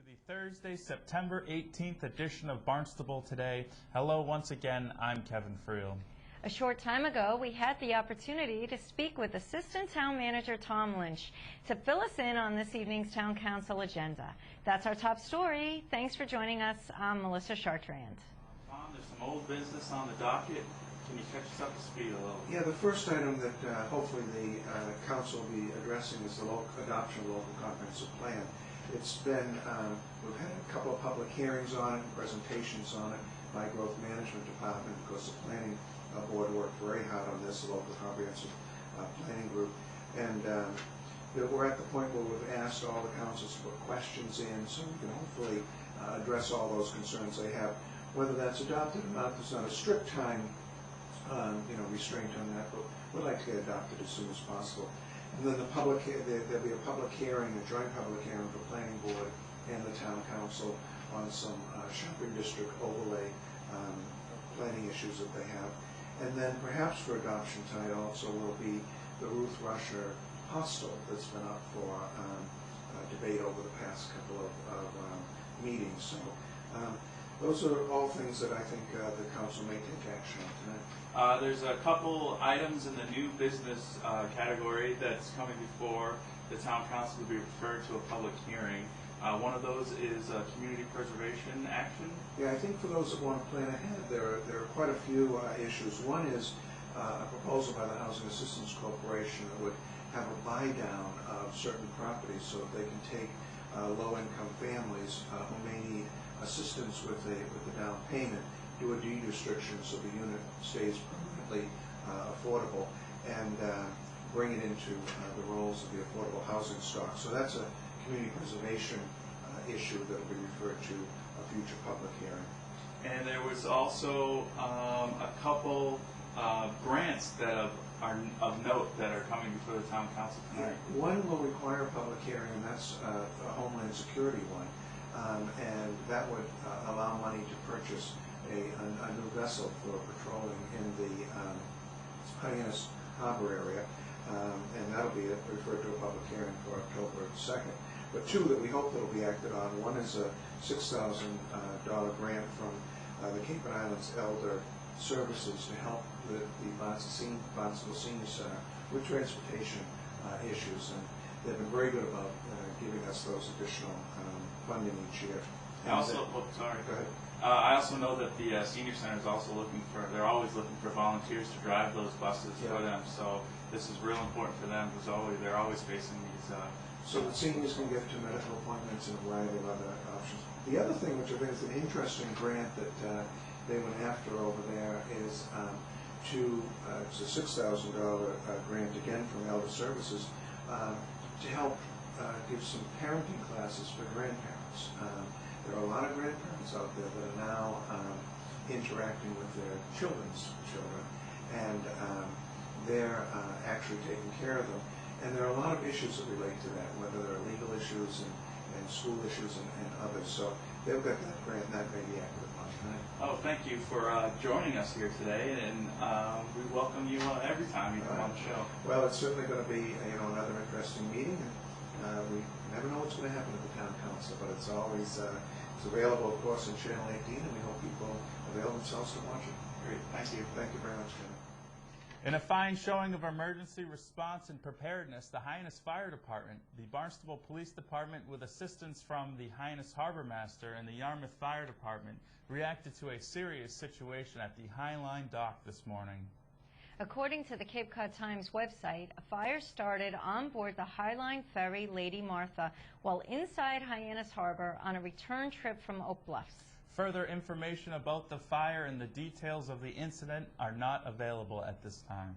the Thursday, September 18th edition of Barnstable Today. Hello once again, I'm Kevin Friel. A short time ago, we had the opportunity to speak with Assistant Town Manager Tom Lynch to fill us in on this evening's Town Council agenda. That's our top story. Thanks for joining us. I'm Melissa Chartrand. Tom, there's some old business on the docket. Can you catch us up to speed a little? Yeah, the first item that hopefully the council will be addressing is the adoption of the local comprehensive plan. It's been, we've had a couple of public hearings on it, presentations on it by Growth Management Department, because the planning board worked very hard on this, the local comprehensive planning group. And we're at the point where we've asked all the councils to put questions in so we can hopefully address all those concerns they have. Whether that's adopted or not, there's not a strict time restraint on that, but we'd like to get adopted as soon as possible. And then there'll be a public hearing, a joint public hearing for planning board and the town council on some shopping district overlay planning issues that they have. And then perhaps for adoption tonight also will be the Ruth Rusher hostel that's been up for debate over the past couple of meetings. So those are all things that I think the council may take action on tonight. There's a couple items in the new business category that's coming before the town council to be referred to a public hearing. One of those is community preservation action. Yeah, I think for those that want to plan ahead, there are quite a few issues. One is a proposal by the Housing Assistance Corporation that would have a buy down of certain properties so that they can take low-income families who may need assistance with the down payment, do a deed restriction so the unit stays permanently affordable, and bring it into the roles of the affordable housing stock. So that's a community preservation issue that will be referred to a future public hearing. And there was also a couple grants that are of note that are coming before the town council tonight. Yeah. One will require a public hearing, and that's a Homeland Security one. And that would allow money to purchase a new vessel for patrolling in the Hyannis Harbor area, and that'll be referred to a public hearing for October 2nd. But two that we hope that will be acted on. One is a $6,000 grant from the Cape and Islands Elder Services to help the Barnstable Senior Center with transportation issues, and they've been very good about giving us those additional funding each year. I also, sorry. Go ahead. I also know that the senior center is also they're always looking for volunteers to drive those buses for them. So this is real important for them because they're always facing these. So the seniors can get to medical appointments and a variety of other options. The other thing, which I think is an interesting grant that they went after over there, is it's a $6,000 grant again from Elder Services to help give some parenting classes for grandparents. There are a lot of grandparents out there that are now interacting with their children's children, and they're actually taking care of them. And there are a lot of issues that relate to that, whether they're legal issues and school issues and others. So they've got that grant that may be acted upon tonight. Oh, thank you for joining us here today, and we welcome you every time you come on the show. Well, it's certainly going to be another interesting meeting. And we never know what's going to happen at the town council, but it's always it's available, of course, in Channel 18, and we hope people avail themselves to watch it. Great, thank you. Thank you very much, Jim. In a fine showing of emergency response and preparedness, the Hyannis Fire Department, the Barnstable Police Department with assistance from the Hyannis Harbor Master, and the Yarmouth Fire Department reacted to a serious situation at the High Line dock this morning. According to the Cape Cod Times website, a fire started on board the Highline ferry Lady Martha while inside Hyannis Harbor on a return trip from Oak Bluffs. Further information about the fire and the details of the incident are not available at this time.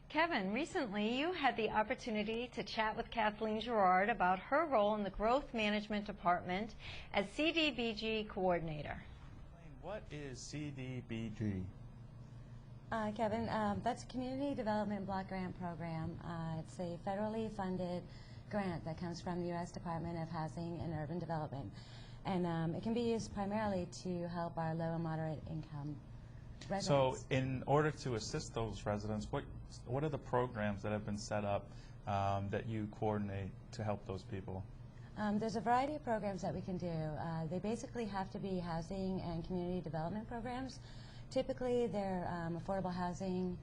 Kevin, recently you had the opportunity to chat with Kathleen Gerard about her role in the Growth Management Department as CDBG Coordinator. What is CDBG? Kevin, that's a Community Development Block Grant Program. It's a federally funded grant that comes from the U.S. Department of Housing and Urban Development. And it can be used primarily to help our low and moderate income residents. So in order to assist those residents, what are the programs that have been set up that you coordinate to help those people? There's a variety of programs that we can do. They basically have to be housing and community development programs. Typically, they're affordable housing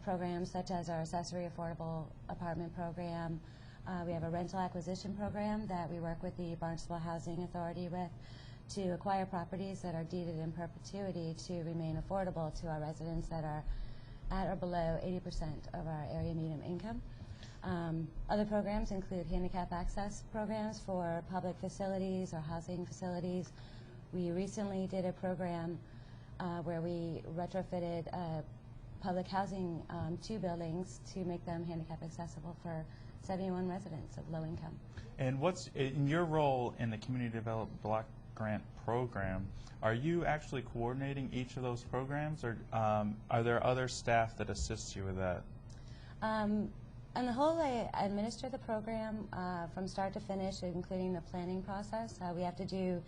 programs such as our accessory affordable apartment program. We have a rental acquisition program that we work with the Barnstable Housing Authority with to acquire properties that are deeded in perpetuity to remain affordable to our residents that are at or below 80% of our area median income. Other programs include handicap access programs for public facilities or housing facilities. We recently did a program where we retrofitted public housing 2 buildings to make them handicap accessible for 71 residents of low income. And what's in your role in the Community Development Block Grant Program? Are you actually coordinating each of those programs, or are there other staff that assist you with that? On the whole, I administer the program from start to finish, including the planning process. We have to do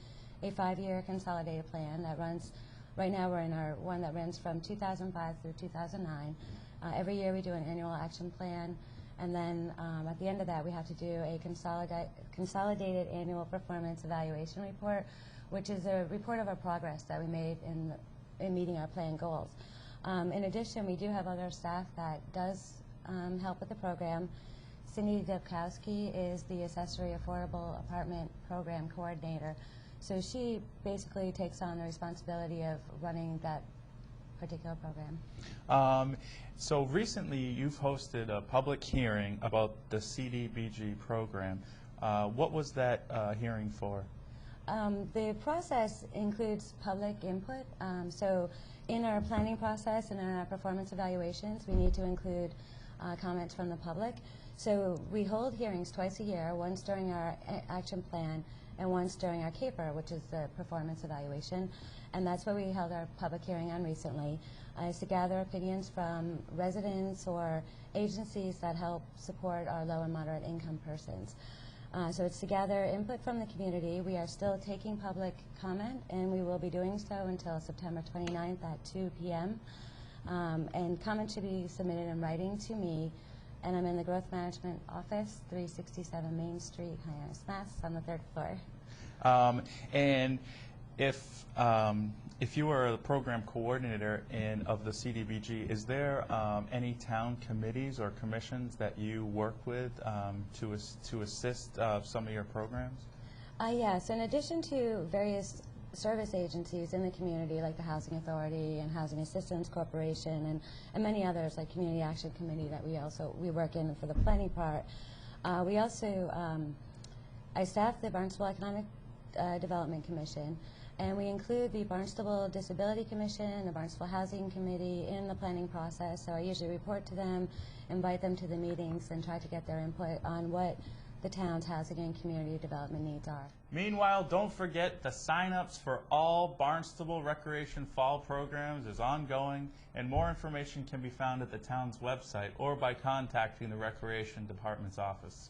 a 5-year consolidated plan that runs, right now we're in our one that runs from 2005 through 2009. Every year we do an annual action plan, and then at the end of that we have to do a consolidated annual performance evaluation report, which is a report of our progress that we made in meeting our plan goals. In addition, we do have other staff that does help with the program. Cindy Dubkowski is the Accessory Affordable Apartment Program Coordinator. So she basically takes on the responsibility of running that particular program. So recently you've hosted a public hearing about the CDBG program. What was that hearing for? The process includes public input. So in our planning process and in our performance evaluations, we need to include comments from the public. So we hold hearings twice a year, once during our action plan and once during our CAPER, which is the performance evaluation. And that's what we held our public hearing on recently, is to gather opinions from residents or agencies that help support our low and moderate income persons. So it's to gather input from the community. We are still taking public comment, and we will be doing so until September 29th at 2 p.m. And comment should be submitted in writing to me, and I'm in the Growth Management Office, 367 Main Street, Hyannis, Mass, on the 3rd floor. And if you are the program coordinator of the CDBG, is there any town committees or commissions that you work with to assist some of your programs? Yes, in addition to various service agencies in the community like the Housing Authority and Housing Assistance Corporation and many others like Community Action Committee that we work in for the planning part. We also, I staff the Barnstable Economic Development Commission, and we include the Barnstable Disability Commission, the Barnstable Housing Committee in the planning process. So I usually report to them, invite them to the meetings, and try to get their input on what the town's housing and community development needs are. Meanwhile, don't forget the sign-ups for all Barnstable Recreation Fall programs is ongoing, and more information can be found at the town's website or by contacting the Recreation Department's office.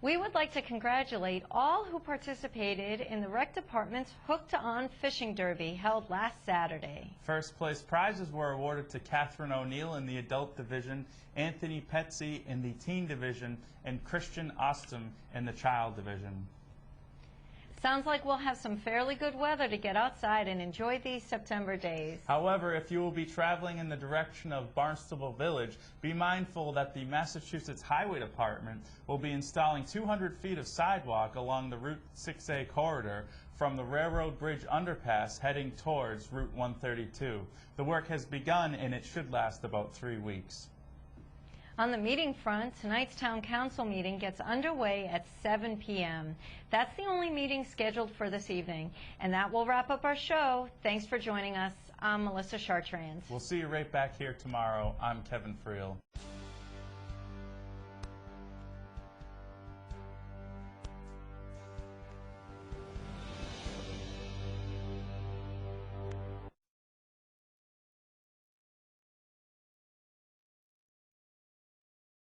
We would like to congratulate all who participated in the Rec Department's Hooked On Fishing Derby held last Saturday. First place prizes were awarded to Catherine O'Neill in the adult division, Anthony Petsy in the teen division, and Christian Ostum in the child division. Sounds like we'll have some fairly good weather to get outside and enjoy these September days. However, if you will be traveling in the direction of Barnstable Village, be mindful that the Massachusetts Highway Department will be installing 200 feet of sidewalk along the Route 6A corridor from the Railroad Bridge underpass heading towards Route 132. The work has begun and it should last about 3 weeks. On the meeting front, tonight's Town Council meeting gets underway at 7 p.m. That's the only meeting scheduled for this evening. And that will wrap up our show. Thanks for joining us. I'm Melissa Chartrand. We'll see you right back here tomorrow. I'm Kevin Friel.